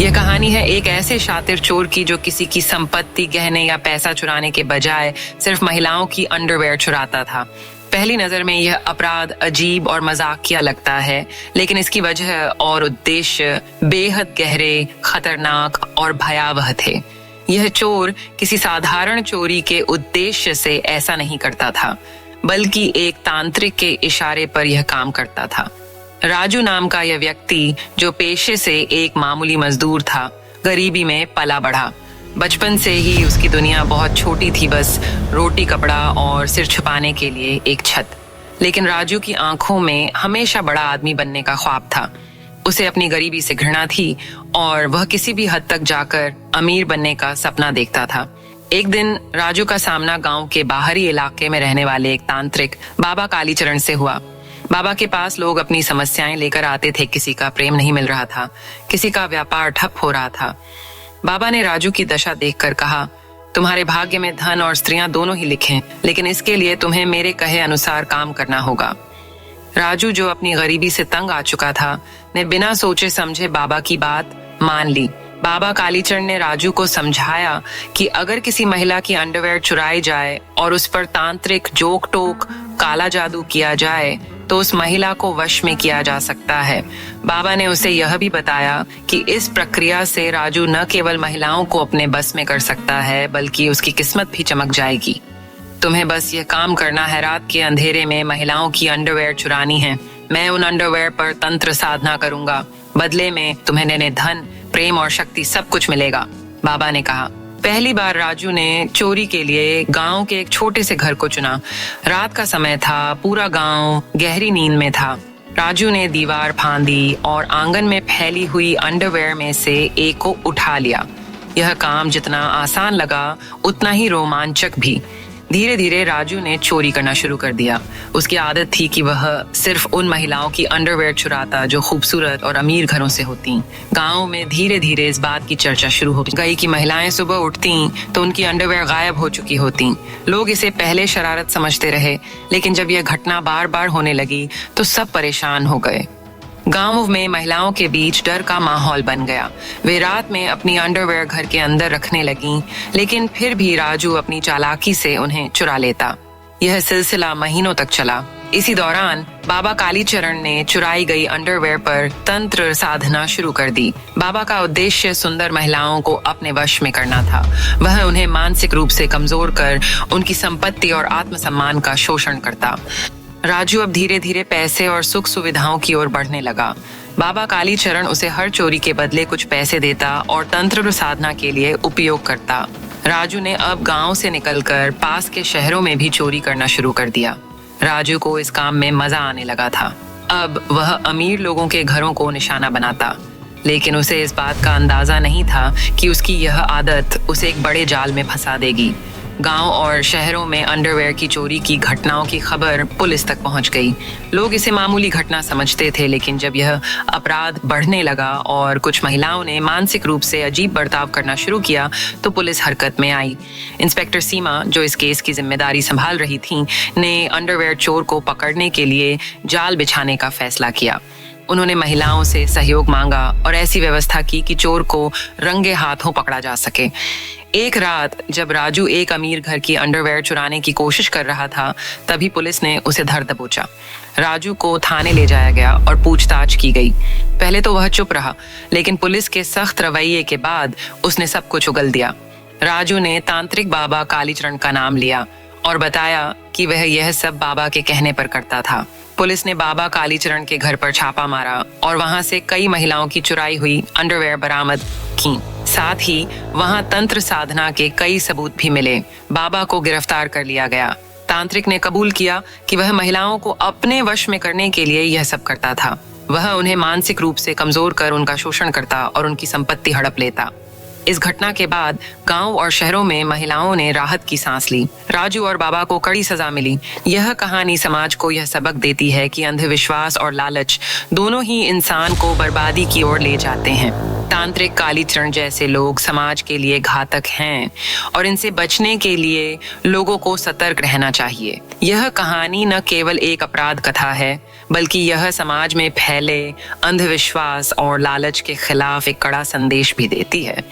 यह कहानी है एक ऐसे शातिर चोर की जो किसी की संपत्ति, गहने या पैसा चुराने के बजाय सिर्फ महिलाओं की अंडरवेयर चुराता था। पहली नजर में यह अपराध अजीब और मजाकिया लगता है, लेकिन इसकी वजह और उद्देश्य बेहद गहरे, खतरनाक और भयावह थे। यह चोर किसी साधारण चोरी के उद्देश्य से ऐसा नहीं करता था, बल्कि एक तांत्रिक के इशारे पर यह काम करता था। राजू नाम का यह व्यक्ति, जो पेशे से एक मामूली मजदूर था, गरीबी में पला बढ़ा। बचपन से ही उसकी दुनिया बहुत छोटी थी, बस रोटी, कपड़ा और सिर छुपाने के लिए एक छत। लेकिन राजू की आंखों में हमेशा बड़ा आदमी बनने का ख्वाब था। उसे अपनी गरीबी से घृणा थी और वह किसी भी हद तक जाकर अमीर बनने का सपना देखता था। एक दिन राजू का सामना गांव के बाहरी इलाके में रहने वाले एक तांत्रिक बाबा कालीचरण से हुआ। बाबा के पास लोग अपनी समस्याएं लेकर आते थे। किसी का प्रेम नहीं मिल रहा था, किसी का व्यापार ठप हो रहा था। बाबा ने राजू की दशा देखकर कहा, तुम्हारे भाग्य में धन और स्त्रियां दोनों ही लिखे, लेकिन इसके लिए तुम्हें मेरे कहे अनुसार काम करना होगा। राजू, जो अपनी गरीबी से तंग आ चुका था, ने बिना सोचे समझे बाबा की बात मान ली। बाबा कालीचरण ने राजू को समझाया कि अगर किसी महिला की अंडरवेयर चुराई जाए और उस पर तांत्रिक जोक टोक, काला जादू किया जाए तो उस महिला को वश में किया जा सकता है। बाबा ने उसे यह भी बताया कि इस प्रक्रिया से राजू न केवल महिलाओं को अपने बस में कर सकता है, बल्कि उसकी किस्मत भी चमक जाएगी। तुम्हें बस यह काम करना है, रात के अंधेरे में महिलाओं की अंडरवेयर चुरानी है। मैं उन अंडरवेयर पर तंत्र साधना करूंगा, बदले में तुम्हें नए धन, प्रेम और शक्ति सब कुछ मिलेगा, बाबा ने कहा। पहली बार राजू ने चोरी के लिए गांव के एक छोटे से घर को चुना। रात का समय था, पूरा गांव गहरी नींद में था। राजू ने दीवार फांदी और आंगन में फैली हुई अंडरवेयर में से एक को उठा लिया। यह काम जितना आसान लगा, उतना ही रोमांचक भी। धीरे धीरे राजू ने चोरी करना शुरू कर दिया। उसकी आदत थी कि वह सिर्फ उन महिलाओं की अंडरवेयर चुराता जो खूबसूरत और अमीर घरों से होती। गांव में धीरे धीरे इस बात की चर्चा शुरू हो गई कि महिलाएं सुबह उठती तो उनकी अंडरवेयर गायब हो चुकी होती। लोग इसे पहले शरारत समझते रहे, लेकिन जब यह घटना बार बार होने लगी तो सब परेशान हो गए। गांव में महिलाओं के बीच डर का माहौल बन गया। वे रात में अपनी अंडरवेयर घर के अंदर रखने लगीं, लेकिन फिर भी राजू अपनी चालाकी से उन्हें चुरा लेता। यह सिलसिला महीनों तक चला। इसी दौरान बाबा कालीचरण ने चुराई गई अंडरवेयर पर तंत्र साधना शुरू कर दी। बाबा का उद्देश्य सुंदर महिलाओं को अपने वश में करना था। वह उन्हें मानसिक रूप से कमजोर कर उनकी संपत्ति और आत्मसम्मान का शोषण करता। राजू अब धीरे धीरे पैसे और सुख सुविधाओं की ओर बढ़ने लगा। बाबा कालीचरण उसे हर चोरी के बदले कुछ पैसे देता और तंत्र साधना के लिए उपयोग करता। राजू ने अब गांव से निकलकर पास के शहरों में भी चोरी करना शुरू कर दिया। राजू को इस काम में मजा आने लगा था। अब वह अमीर लोगों के घरों को निशाना बनाता, लेकिन उसे इस बात का अंदाजा नहीं था कि उसकी यह आदत उसे एक बड़े जाल में फंसा देगी। गांव और शहरों में अंडरवेयर की चोरी की घटनाओं की खबर पुलिस तक पहुंच गई। लोग इसे मामूली घटना समझते थे, लेकिन जब यह अपराध बढ़ने लगा और कुछ महिलाओं ने मानसिक रूप से अजीब बर्ताव करना शुरू किया तो पुलिस हरकत में आई। इंस्पेक्टर सीमा, जो इस केस की जिम्मेदारी संभाल रही थी, ने अंडरवेयर चोर को पकड़ने के लिए जाल बिछाने का फैसला किया। उन्होंने महिलाओं से सहयोग मांगा और ऐसी व्यवस्था की कि चोर को रंगे हाथों पकड़ा जा सके। एक रात जब राजू एक अमीर घर की अंडरवेयर चुराने की कोशिश कर रहा था, तभी पुलिस ने उसे धर दबोचा। राजू को थाने ले जाया गया और पूछताछ की गई। पहले तो वह चुप रहा, लेकिन पुलिस के सख्त रवैये के बाद उसने सब कुछ उगल दिया। राजू ने तांत्रिक बाबा कालीचरण का नाम लिया और बताया कि वह यह सब बाबा के कहने पर करता था। पुलिस ने बाबा कालीचरण के घर पर छापा मारा और वहां से कई महिलाओं की चुराई हुई अंडरवेयर बरामद की। साथ ही वहां तंत्र साधना के कई सबूत भी मिले। बाबा को गिरफ्तार कर लिया गया। तांत्रिक ने कबूल किया कि वह महिलाओं को अपने वश में करने के लिए यह सब करता था। वह उन्हें मानसिक रूप से कमजोर कर उनका शोषण करता और उनकी संपत्ति हड़प लेता। इस घटना के बाद गांव और शहरों में महिलाओं ने राहत की सांस ली। राजू और बाबा को कड़ी सजा मिली। यह कहानी समाज को यह सबक देती है कि अंधविश्वास और लालच दोनों ही इंसान को बर्बादी की ओर ले जाते हैं। तांत्रिक कालीचरण जैसे लोग समाज के लिए घातक हैं और इनसे बचने के लिए लोगों को सतर्क रहना चाहिए। यह कहानी न केवल एक अपराध कथा है, बल्कि यह समाज में फैले अंधविश्वास और लालच के खिलाफ एक कड़ा संदेश भी देती है।